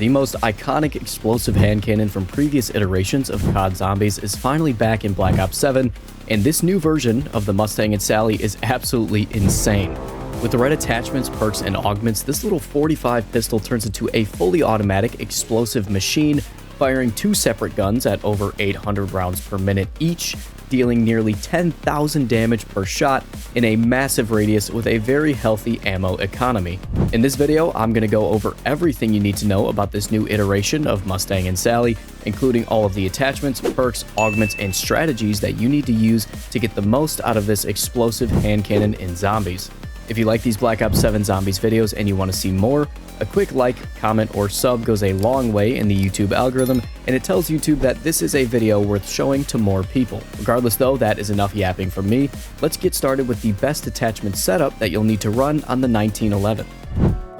the most iconic explosive hand cannon from previous iterations of COD Zombies is finally back in Black Ops 7, and this new version of the Mustang and Sally is absolutely insane. With the right attachments, perks, and augments, this little 45 pistol turns into a fully automatic explosive machine, firing 2 separate guns at over 800 rounds per minute each, dealing nearly 10,000 damage per shot in a massive radius with a very healthy ammo economy. In this video, I'm going to go over everything you need to know about this new iteration of Mustang and Sally, including all of the attachments, perks, augments, and strategies that you need to use to get the most out of this explosive hand cannon in Zombies. If you like these Black Ops 7 Zombies videos and you want to see more, a quick like, comment, or sub goes a long way in the YouTube algorithm, and it tells YouTube that this is a video worth showing to more people. Regardless though, that is enough yapping from me. Let's get started with the best attachment setup that you'll need to run on the 1911.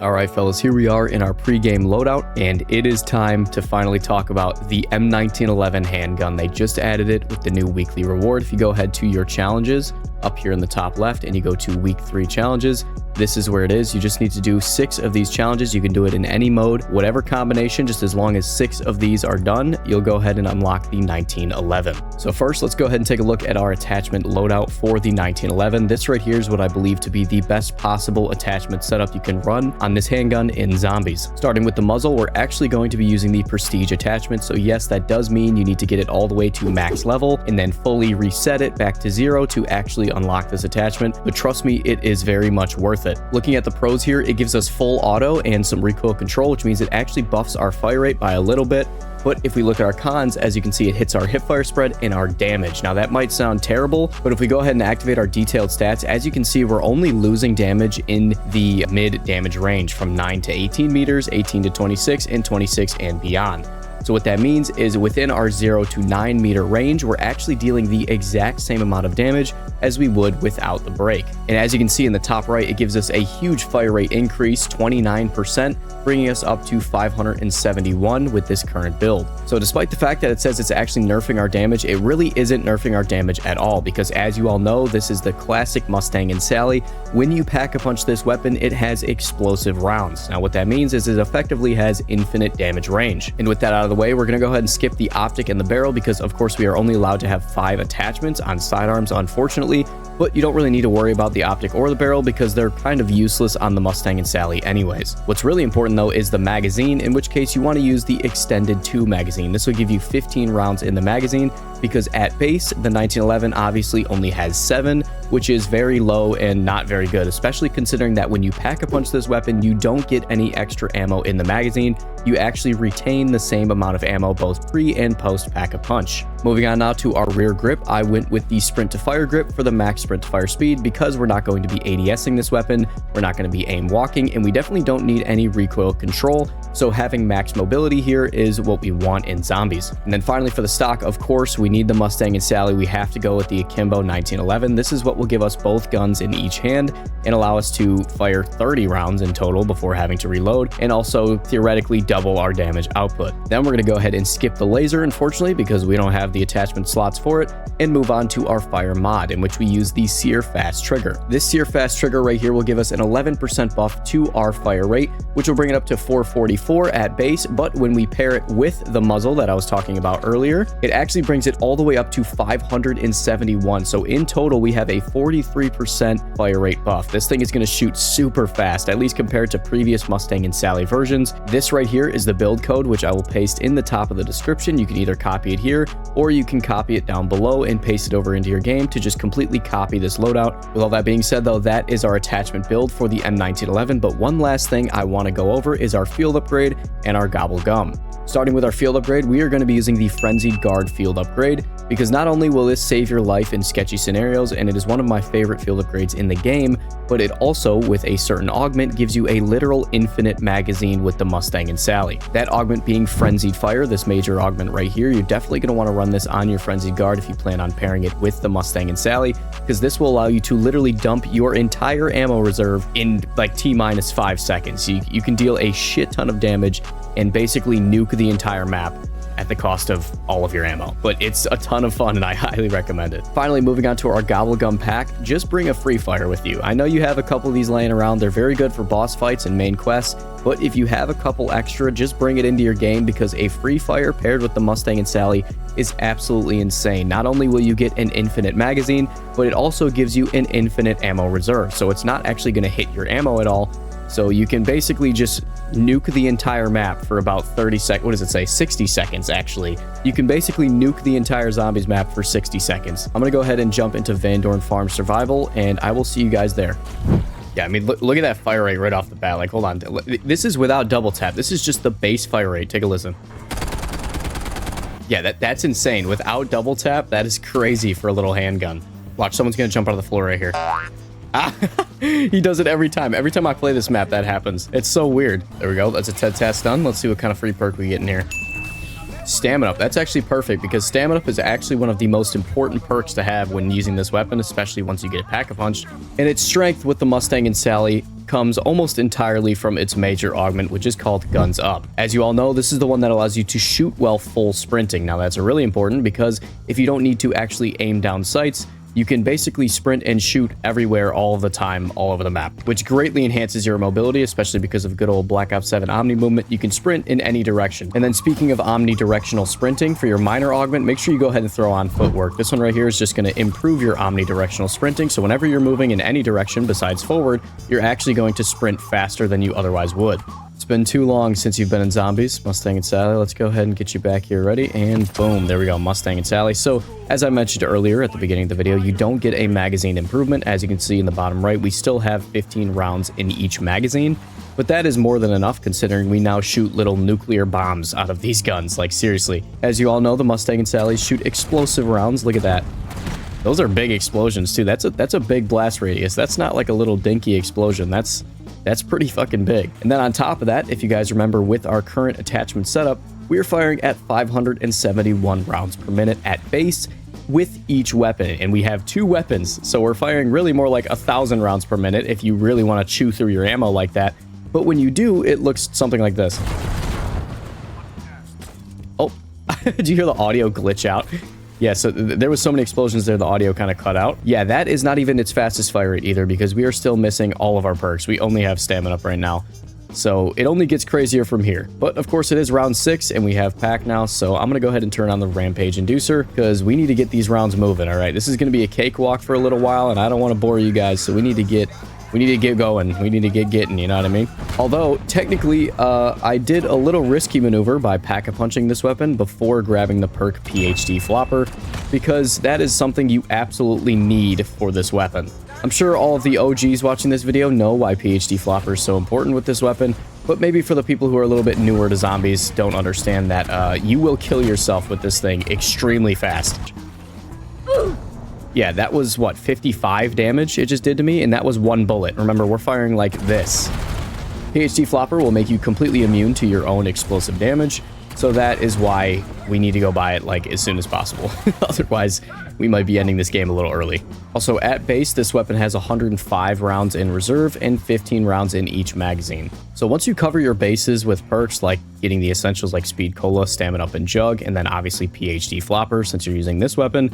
Alright fellas, here we are in our pre-game loadout, and it is time to finally talk about the M1911 handgun. They just added it with the new weekly reward. If you go ahead to your challenges up here in the top left and you go to week 3 challenges, this is where it is. You just need to do 6 of these challenges. You can do it in any mode, whatever combination, just as long as 6 of these are done, you'll go ahead and unlock the 1911. So first, let's go ahead and take a look at our attachment loadout for the 1911. This right here is what I believe to be the best possible attachment setup you can run on this handgun in Zombies. Starting with the muzzle, we're actually going to be using the Prestige attachment. So yes, that does mean you need to get it all the way to max level and then fully reset it back to 0 to actually unlock this attachment. But trust me, it is very much worth it. Looking at the pros here, it gives us full auto and some recoil control, which means it actually buffs our fire rate by a little bit. But if we look at our cons, as you can see, it hits our hipfire spread and our damage. Now that might sound terrible, but if we go ahead and activate our detailed stats, as you can see, we're only losing damage in the mid damage range from 9 to 18 meters, 18 to 26, and 26 and beyond. So what that means is within our 0 to 9 meter range, we're actually dealing the exact same amount of damage as we would without the break. And as you can see in the top right, it gives us a huge fire rate increase, 29%, bringing us up to 571 with this current build. So despite the fact that it says it's actually nerfing our damage, it really isn't nerfing our damage at all, because as you all know, this is the classic Mustang and Sally. When you pack-a-punch this weapon, it has explosive rounds. Now what that means is it effectively has infinite damage range. And with that out of the way, we're going to go ahead and skip the optic and the barrel, because of course we are only allowed to have 5 attachments on sidearms, unfortunately. But you don't really need to worry about the optic or the barrel because they're kind of useless on the Mustang and Sally anyways. What's really important though is the magazine, in which case you want to use the extended 2 magazine. This will give you 15 rounds in the magazine, because at base the 1911 obviously only has 7, which is very low and not very good, especially considering that when you pack-a-punch this weapon, you don't get any extra ammo in the magazine. You actually retain the same amount of ammo both pre and post pack-a-punch. Moving on now to our rear grip, I went with the sprint to fire grip for the max sprint to fire speed, because we're not going to be ADSing this weapon, we're not going to be aim walking, and we definitely don't need any recoil control. So having max mobility here is what we want in Zombies. And then finally for the stock, of course, we need the Mustang and Sally. We have to go with the Akimbo 1911. This is what will give us both guns in each hand and allow us to fire 30 rounds in total before having to reload, and also theoretically double our damage output. Then we're going to go ahead and skip the laser, unfortunately, because we don't have the attachment slots for it, and move on to our fire mod, in which we use the Sear Fast trigger. This Sear Fast trigger right here will give us an 11% buff to our fire rate, which will bring it up to 444 at base, but when we pair it with the muzzle that I was talking about earlier, it actually brings it all the way up to 571. So in total, we have a 43% fire rate buff. This thing is going to shoot super fast, at least compared to previous Mustang and Sally versions. This right here is the build code, which I will paste in the top of the description. You can either copy it here, or you can copy it down below and paste it over into your game to just completely copy this loadout. With all that being said though, that is our attachment build for the M1911, but one last thing I want to go over is our field upgrade and our Gobblegum. Starting with our field upgrade, we are going to be using the Frenzied Guard field upgrade, because not only will this save your life in sketchy scenarios, and it is one of my favorite field upgrades in the game, but it also, with a certain augment, gives you a literal infinite magazine with the Mustang and Sally. That augment being Frenzied Fire, this major augment right here, you're definitely going to want to run this on your Frenzied Guard if you plan on pairing it with the Mustang and Sally, because this will allow you to literally dump your entire ammo reserve in like T-5 seconds. You can deal a shit ton of damage and basically nuke the entire map at the cost of all of your ammo. But it's a ton of fun and I highly recommend it. Finally, moving on to our Gobblegum pack, just bring a free fire with you. I know you have a couple of these laying around. They're very good for boss fights and main quests, but if you have a couple extra, just bring it into your game because a free fire paired with the Mustang and Sally is absolutely insane. Not only will you get an infinite magazine, but it also gives you an infinite ammo reserve. So it's not actually going to hit your ammo at all. So you can basically just nuke the entire map for about 30 seconds. What does it say? 60 seconds, actually. You can basically nuke the entire zombies map for 60 seconds. I'm going to go ahead and jump into Van Dorn Farm Survival, and I will see you guys there. Yeah, I mean, look at that fire rate right off the bat. Like, hold on. This is without double tap. This is just the base fire rate. Take a listen. Yeah, that's insane. Without double tap, that is crazy for a little handgun. Watch, someone's going to jump out of the floor right here. Ah, he does it every time. Every time I play this map, that happens. It's so weird. There we go. That's a TED test done. Let's see what kind of free perk we get in here. Stamin-Up. That's actually perfect because Stamin-Up is actually one of the most important perks to have when using this weapon, especially once you get Pack-a-Punch. And its strength with the Mustang and Sally comes almost entirely from its major augment, which is called Guns Up. As you all know, this is the one that allows you to shoot while full sprinting. Now, that's really important because if you don't need to actually aim down sights, you can basically sprint and shoot everywhere all the time, all over the map, which greatly enhances your mobility, especially because of good old Black Ops 7 Omni movement. You can sprint in any direction. And then speaking of omnidirectional sprinting, for your minor augment, make sure you go ahead and throw on footwork. This one right here is just going to improve your omnidirectional sprinting. So whenever you're moving in any direction besides forward, you're actually going to sprint faster than you otherwise would. It's been too long since you've been in zombies. Mustang and Sally, let's go ahead and get you back here ready. And boom, there we go, Mustang and Sally. So as I mentioned earlier at the beginning of the video, you don't get a magazine improvement. As you can see in the bottom right, we still have 15 rounds in each magazine. But that is more than enough considering we now shoot little nuclear bombs out of these guns. Like seriously. As you all know, the Mustang and Sally shoot explosive rounds. Look at that. Those are big explosions too. That's a big blast radius. That's not like a little dinky explosion. That's pretty fucking big. And then on top of that, if you guys remember with our current attachment setup, we're firing at 571 rounds per minute at base with each weapon. And we have 2 weapons. So we're firing really more like 1,000 rounds per minute if you really want to chew through your ammo like that. But when you do, it looks something like this. Oh, did you hear the audio glitch out? Yeah, so there was so many explosions there, the audio kind of cut out. Yeah, that is not even its fastest fire rate either because we are still missing all of our perks. We only have Stamin-Up right now. So it only gets crazier from here. But of course it is round 6 and we have pack now. So I'm going to go ahead and turn on the Rampage Inducer because we need to get these rounds moving. All right, this is going to be a cakewalk for a little while and I don't want to bore you guys. So we need to get going. We need to get getting, you know what I mean? Although, technically, I did a little risky maneuver by pack-a-punching this weapon before grabbing the perk PhD Flopper, because that is something you absolutely need for this weapon. I'm sure all of the OGs watching this video know why PhD Flopper is so important with this weapon, but maybe for the people who are a little bit newer to zombies don't understand that you will kill yourself with this thing extremely fast. Yeah, that was, what, 55 damage it just did to me, and that was 1 bullet. Remember, we're firing like this. PhD Flopper will make you completely immune to your own explosive damage, so that is why we need to go buy it, like, as soon as possible. Otherwise, we might be ending this game a little early. Also, at base, this weapon has 105 rounds in reserve and 15 rounds in each magazine. So once you cover your bases with perks like getting the essentials like Speed Cola, Stamin-Up, and Jug, and then obviously PhD Flopper since you're using this weapon,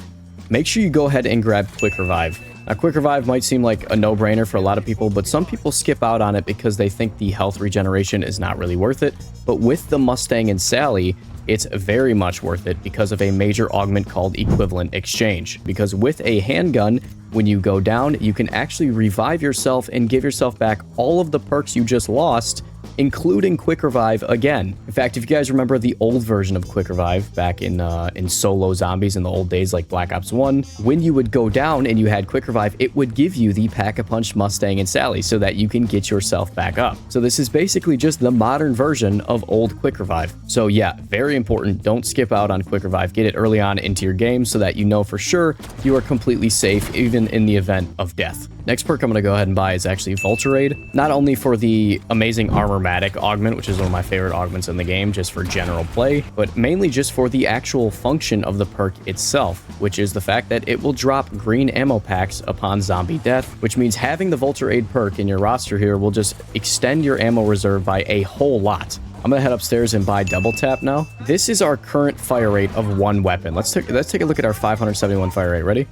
make sure you go ahead and grab Quick Revive. Now, Quick Revive might seem like a no-brainer for a lot of people, but some people skip out on it because they think the health regeneration is not really worth it. But with the Mustang and Sally, it's very much worth it because of a major augment called Equivalent Exchange. Because with a handgun, when you go down, you can actually revive yourself and give yourself back all of the perks you just lost, including Quick Revive again. In fact, if you guys remember the old version of Quick Revive back in solo zombies in the old days like Black Ops 1, when you would go down and you had Quick Revive, it would give you the Pack-a-Punch Mustang and Sally so that you can get yourself back up. So this is basically just the modern version of old Quick Revive. So yeah, very important. Don't skip out on Quick Revive. Get it early on into your game so that you know for sure you are completely safe even in the event of death. Next perk I'm going to go ahead and buy is actually Vulture, not only for the amazing Armormatic augment, which is one of my favorite augments in the game just for general play, but mainly just for the actual function of the perk itself, which is the fact that it will drop green ammo packs upon zombie death, which means having the Vulture perk in your roster here will just extend your ammo reserve by a whole lot. I'm gonna head upstairs and buy double tap now. This is our current fire rate of one weapon. Let's take a look at our 571 fire rate. Ready?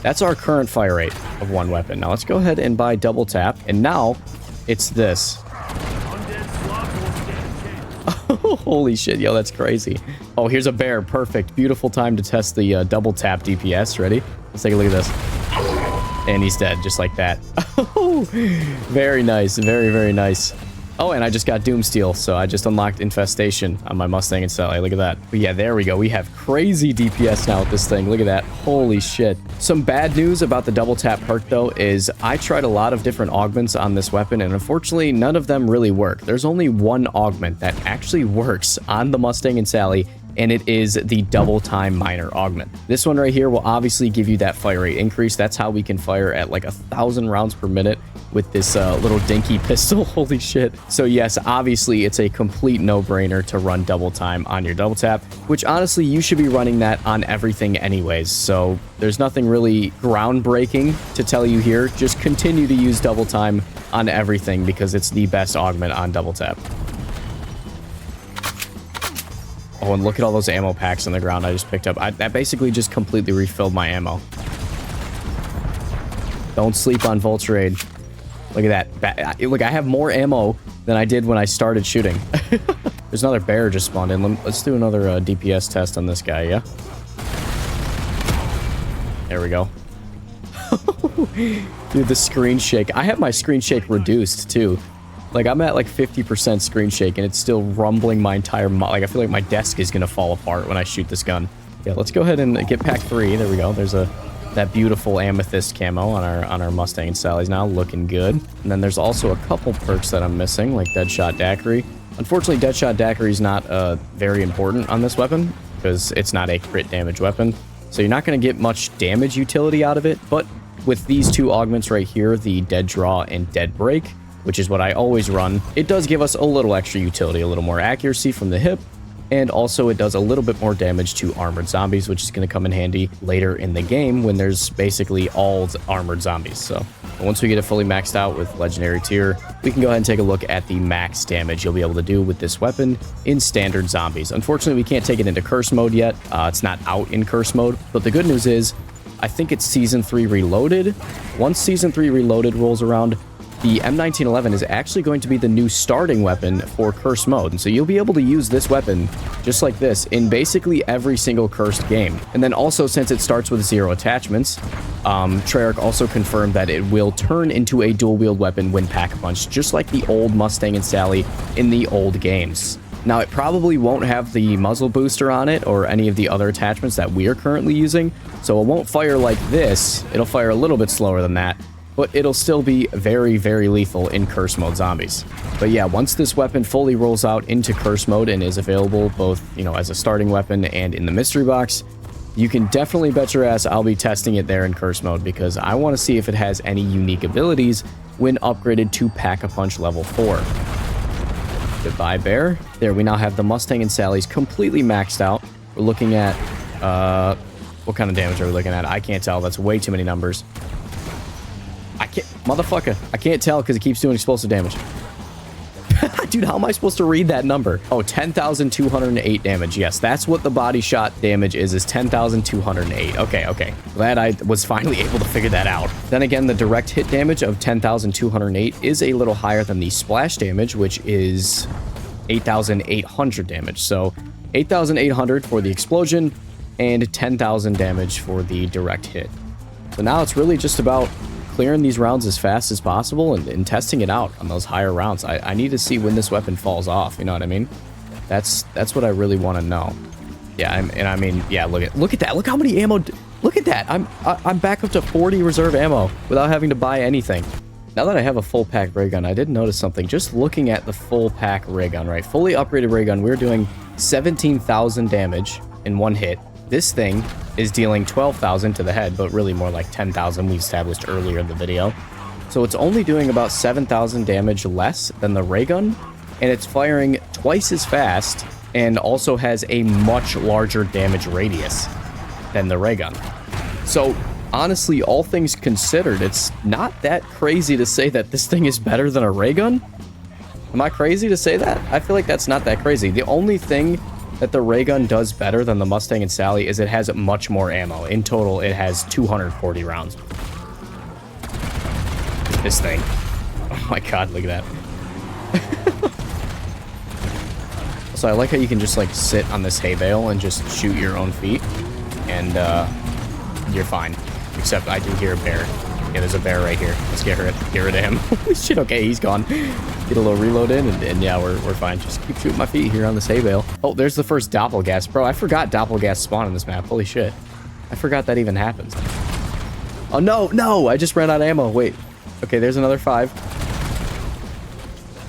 That's our current fire rate of one weapon. Now let's go ahead and buy double tap. And now it's this. Holy shit, yo, that's crazy. Oh, here's a bear. Perfect. Beautiful time to test the double tap DPS. Ready? Let's take a look at this. And he's dead, just like that. Oh, very nice. Very, very nice. Oh, and I just got Doomsteel, so I just unlocked Infestation on my Mustang and Sally. Look at that. But yeah, there we go. We have crazy DPS now with this thing. Look at that. Holy shit. Some bad news about the double tap perk, though, is I tried a lot of different augments on this weapon, and unfortunately, none of them really work. There's only one augment that actually works on the Mustang and Sally, and it is the double time miner augment. This one right here will obviously give you that fire rate increase. That's how we can fire at like 1,000 rounds per minute with this little dinky pistol. Holy shit. So yes, obviously it's a complete no-brainer to run double time on your double tap, which honestly you should be running that on everything anyways. So there's nothing really groundbreaking to tell you here. Just continue to use double time on everything because it's the best augment on double tap. Oh, and look at all those ammo packs on the ground I just picked up. That basically just completely refilled my ammo. Don't sleep on Vulture Aid. Look at that. Look, I have more ammo than I did when I started shooting. There's another bear just spawned in. Let's do another DPS test on this guy, yeah? There we go. Dude, the screen shake. I have my screen shake reduced, too. Like, I'm at like 50% screen shake, and it's still rumbling my entire... Like, I feel like my desk is going to fall apart when I shoot this gun. Yeah, let's go ahead and get pack 3. There we go. There's that beautiful amethyst camo on our Mustang and Sally's now, looking good. And then there's also a couple perks that I'm missing, like Deadshot Daiquiri. Unfortunately, Deadshot Daiquiri is not very important on this weapon, because it's not a crit damage weapon. So you're not going to get much damage utility out of it, but with these two augments right here, the Dead Draw and Dead Break, which is what I always run, it does give us a little extra utility, a little more accuracy from the hip, and also it does a little bit more damage to armored zombies, which is going to come in handy later in the game when there's basically all armored zombies. So once we get it fully maxed out with legendary tier, we can go ahead and take a look at the max damage you'll be able to do with this weapon in standard zombies. Unfortunately, we can't take it into curse mode yet. It's not out in curse mode, but the good news is I think it's Season 3 Reloaded. Once Season 3 Reloaded rolls around, the M1911 is actually going to be the new starting weapon for Curse Mode. And so you'll be able to use this weapon, just like this, in basically every single Cursed game. And then also, since it starts with 0 attachments, Treyarch also confirmed that it will turn into a dual-wield weapon when Pack-a-Punch, just like the old Mustang and Sally in the old games. Now, it probably won't have the muzzle booster on it or any of the other attachments that we are currently using, so it won't fire like this. It'll fire a little bit slower than that, but it'll still be very, very lethal in Curse Mode zombies. But yeah, once this weapon fully rolls out into Curse Mode and is available both, you know, as a starting weapon and in the mystery box, you can definitely bet your ass I'll be testing it there in Curse Mode because I want to see if it has any unique abilities when upgraded to Pack-a-Punch level 4. Goodbye, bear. There, we now have the Mustang and Sally's completely maxed out. We're looking at, what kind of damage are we looking at? I can't tell. That's way too many numbers. I can't, motherfucker, I can't tell because it keeps doing explosive damage. Dude, how am I supposed to read that number? Oh, 10,208 damage. Yes, that's what the body shot damage is 10,208. Okay. Glad I was finally able to figure that out. Then again, the direct hit damage of 10,208 is a little higher than the splash damage, which is 8,800 damage. So 8,800 for the explosion and 10,000 damage for the direct hit. So now it's really just about clearing these rounds as fast as possible and testing it out on those higher rounds. I need to see when this weapon falls off, you know what I mean? That's what I really want to know. Yeah, I mean, yeah, look at that. Look how many ammo. Look at that. I'm back up to 40 reserve ammo without having to buy anything. Now that I have a full pack ray gun, I did notice something. Just looking at the full pack ray gun, right? Fully upgraded ray gun, we're doing 17,000 damage in one hit. This thing is dealing 12,000 to the head, but really more like 10,000 we established earlier in the video. So it's only doing about 7,000 damage less than the ray gun, and it's firing twice as fast and also has a much larger damage radius than the ray gun. So honestly, all things considered, it's not that crazy to say that this thing is better than a ray gun. Am I crazy to say that? I feel like that's not that crazy. The only thing that the ray gun does better than the Mustang and Sally is it has much more ammo. In total, it has 240 rounds. This thing. Oh my god, look at that. So I like how you can just like sit on this hay bale and just shoot your own feet. And you're fine. Except I do hear a bear. Yeah, there's a bear right here. Let's get rid of him. Holy shit, okay, he's gone. Get a little reload in, and yeah, we're fine. Just keep shooting my feet here on this hay bale. Oh, there's the first doppelgas. Bro, I forgot doppelgas spawn in this map. Holy shit. I forgot that even happens. Oh, no, I just ran out of ammo. Wait. Okay, there's another 5.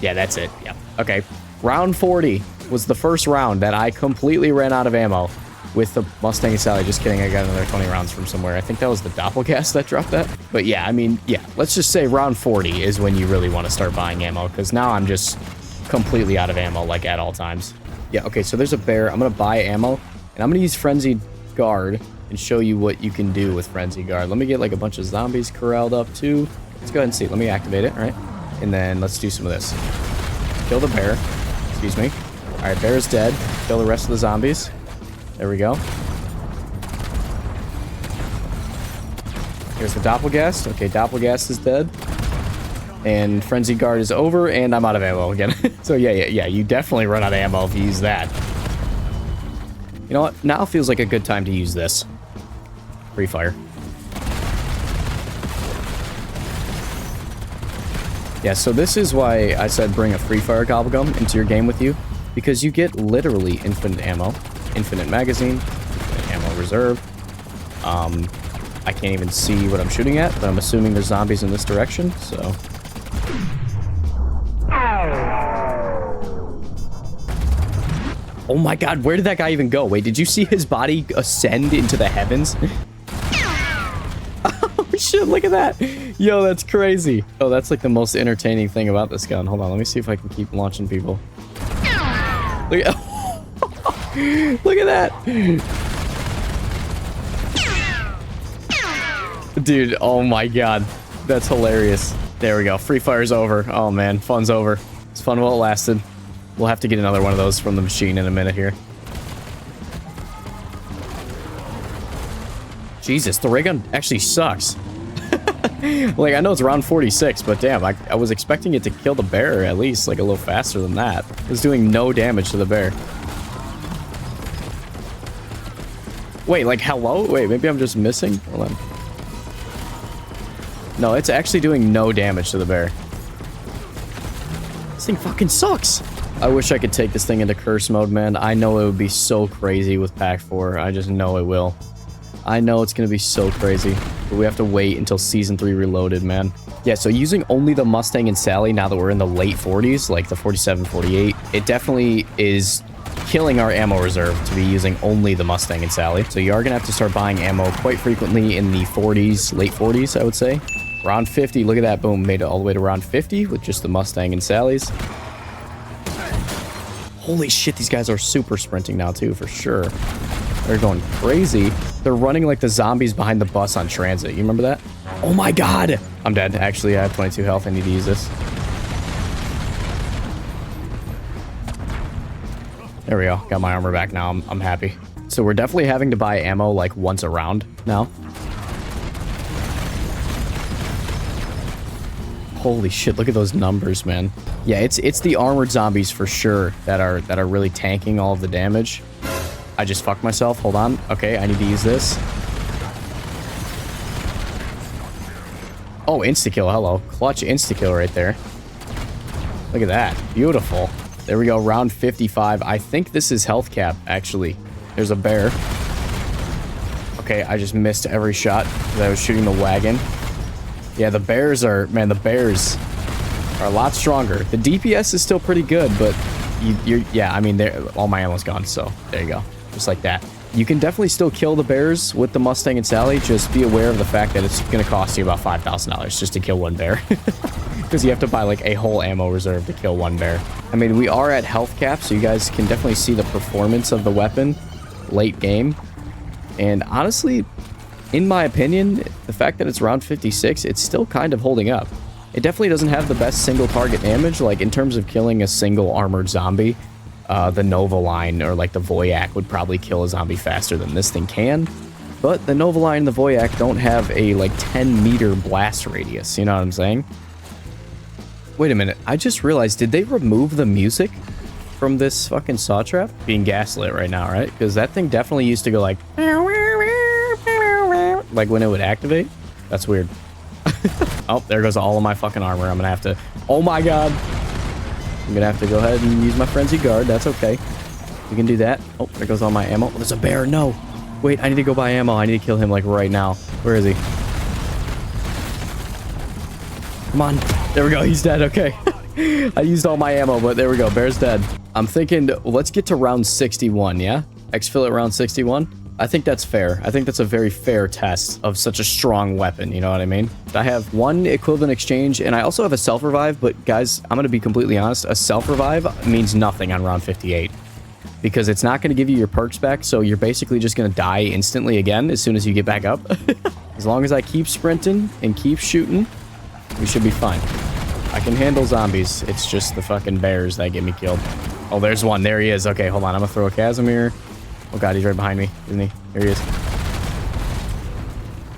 Yeah, that's it. Yep. Okay. Round 40 was the first round that I completely ran out of ammo with the Mustang and Sally. Just kidding, I got another 20 rounds from somewhere. I think that was the doppelgas that dropped that. But yeah, I mean, yeah, let's just say round 40 is when you really want to start buying ammo, because now I'm just completely out of ammo, like, at all times. Yeah, okay, so there's a bear. I'm going to buy ammo, and I'm going to use Frenzied Guard and show you what you can do with Frenzied Guard. Let me get, like, a bunch of zombies corralled up, too. Let's go ahead and see. Let me activate it, all right? And then let's do some of this. Kill the bear. Excuse me. All right, bear is dead. Kill the rest of the zombies. There we go. Here's the doppelgast. Okay, doppelgast is dead. And Frenzied Guard is over, and I'm out of ammo again. So yeah, you definitely run out of ammo if you use that. You know what? Now feels like a good time to use this. Free fire. Yeah, so this is why I said bring a free fire Gobblegum into your game with you, because you get literally infinite ammo. Infinite magazine, infinite ammo reserve. I can't even see what I'm shooting at, but I'm assuming there's zombies in this direction, so. Oh my god, where did that guy even go? Wait, did you see his body ascend into the heavens? Oh shit, look at that. Yo, that's crazy. Oh, that's like the most entertaining thing about this gun. Hold on, let me see if I can keep launching people. Look at look at that. Dude, oh my god. That's hilarious. There we go. Free fire's over. Oh man, fun's over. It's fun while it lasted. We'll have to get another one of those from the machine in a minute here. Jesus, the ray gun actually sucks. Like, I know it's round 46, but damn, I was expecting it to kill the bear at least, like, a little faster than that. It was doing no damage to the bear. Wait, like, hello? Wait, maybe I'm just missing? Hold on. No, it's actually doing no damage to the bear. This thing fucking sucks. I wish I could take this thing into curse mode, man. I know it would be so crazy with pack 4. I just know it will. I know it's going to be so crazy, but we have to wait until Season 3 Reloaded, man. Yeah, so using only the Mustang and Sally now that we're in the late 40s, like the 47, 48, it definitely is killing our ammo reserve to be using only the Mustang and Sally. So you are going to have to start buying ammo quite frequently in the 40s, late 40s, I would say. Round 50, look at that, boom, made it all the way to round 50 with just the Mustang and Sally's. Holy shit, these guys are super sprinting now too, for sure. They're going crazy. They're running like the zombies behind the bus on transit. You remember that? Oh my god! I'm dead. Actually, I have 22 health. I need to use this. There we go. Got my armor back now. I'm happy. So we're definitely having to buy ammo like once a round now. Holy shit, look at those numbers, man. Yeah, it's the armored zombies for sure that are really tanking all of the damage. I just fucked myself. Hold on. Okay, I need to use this. Oh, insta-kill. Hello. Clutch insta-kill right there. Look at that. Beautiful. There we go. Round 55. I think this is health cap, actually. There's a bear. Okay, I just missed every shot because I was shooting the wagon. Yeah, the bears are... Man, the bears are a lot stronger. The DPS is still pretty good, but... Yeah, I mean, all my ammo's gone, so there you go. Just like that. You can definitely still kill the bears with the Mustang and Sally. Just be aware of the fact that it's going to cost you about $5,000 just to kill one bear. Because you have to buy like a whole ammo reserve to kill one bear. I mean, we are at health cap, so you guys can definitely see the performance of the weapon late game. And honestly, in my opinion, the fact that it's round 56, it's still kind of holding up. It definitely doesn't have the best single target damage. Like, in terms of killing a single armored zombie, the Nova line or like the Voyak would probably kill a zombie faster than this thing can. But the Nova line and the Voyak don't have a like 10-meter blast radius. You know what I'm saying? Wait a minute. I just realized, did they remove the music from this fucking saw trap? Being gaslit right now, right? Because that thing definitely used to go like when it would activate. That's weird. Oh, there goes all of my fucking armor. I'm gonna have to... Oh my god. I'm gonna have to go ahead and use my Frenzied guard. That's okay. We can do that. Oh, there goes all my ammo. Oh, there's a bear. No. Wait, I need to go buy ammo. I need to kill him like right now. Where is he? Come on. There we go. He's dead. Okay. I used all my ammo, but there we go. Bear's dead. I'm thinking, let's get to round 61, yeah? Exfil at round 61? I think that's fair. I think that's a very fair test of such a strong weapon, you know what I mean? I have one equivalent exchange, and I also have a self-revive, but guys, I'm going to be completely honest. A self-revive means nothing on round 58. Because it's not going to give you your perks back, so you're basically just going to die instantly again as soon as you get back up. As long as I keep sprinting and keep shooting, we should be fine. I can handle zombies. It's just the fucking bears that get me killed. Oh, there's one. There he is. Okay, hold on. I'm going to throw a Casimir. Oh god, he's right behind me, isn't he? Here he is.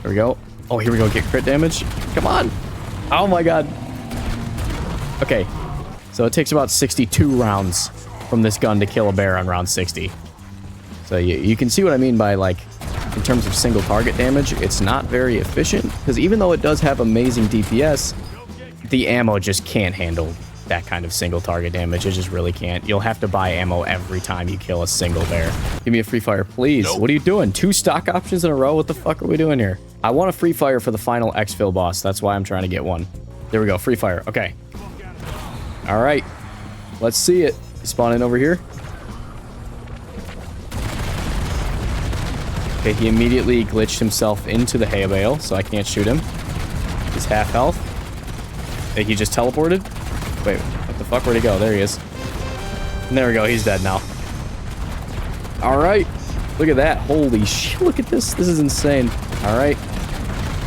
There we go. Oh, here we go. Get crit damage. Come on. Oh my god. Okay. So it takes about 62 rounds from this gun to kill a bear on round 60. So you can see what I mean by, like, in terms of single target damage, it's not very efficient. Because even though it does have amazing DPS, the ammo just can't handle that kind of single target damage. It just really can't. You'll have to buy ammo every time you kill a single bear. Give me a free fire, please. Nope. What are you doing? 2 stock options in a row? What the fuck are we doing here? I want a free fire for the final Exfil boss. That's why I'm trying to get one. There we go. Free fire. Okay. All right. Let's see it. Spawn in over here. Okay, he immediately glitched himself into the hay bale, so I can't shoot him. He's half health. Hey, he just teleported? Wait, what the fuck? Where'd he go? There he is. And there we go. He's dead now. All right. Look at that. Holy shit. Look at this. This is insane. All right.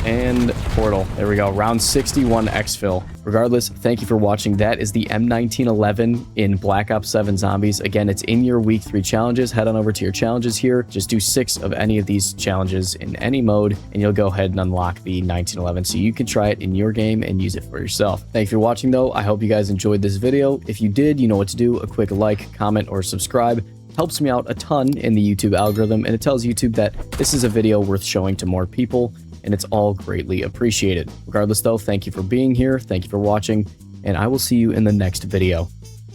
And portal. There we go. Round 61 Exfil. Regardless, thank you for watching. That is the M1911 in Black Ops 7 Zombies. Again, it's in your week 3 challenges. Head on over to your challenges here. Just do 6 of any of these challenges in any mode, and you'll go ahead and unlock the 1911 so you can try it in your game and use it for yourself. Thank you for watching, though. I hope you guys enjoyed this video. If you did, you know what to do. A quick like, comment, or subscribe helps me out a ton in the YouTube algorithm, and it tells YouTube that this is a video worth showing to more people, and it's all greatly appreciated. Regardless, though, thank you for being here, thank you for watching, and I will see you in the next video.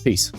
Peace.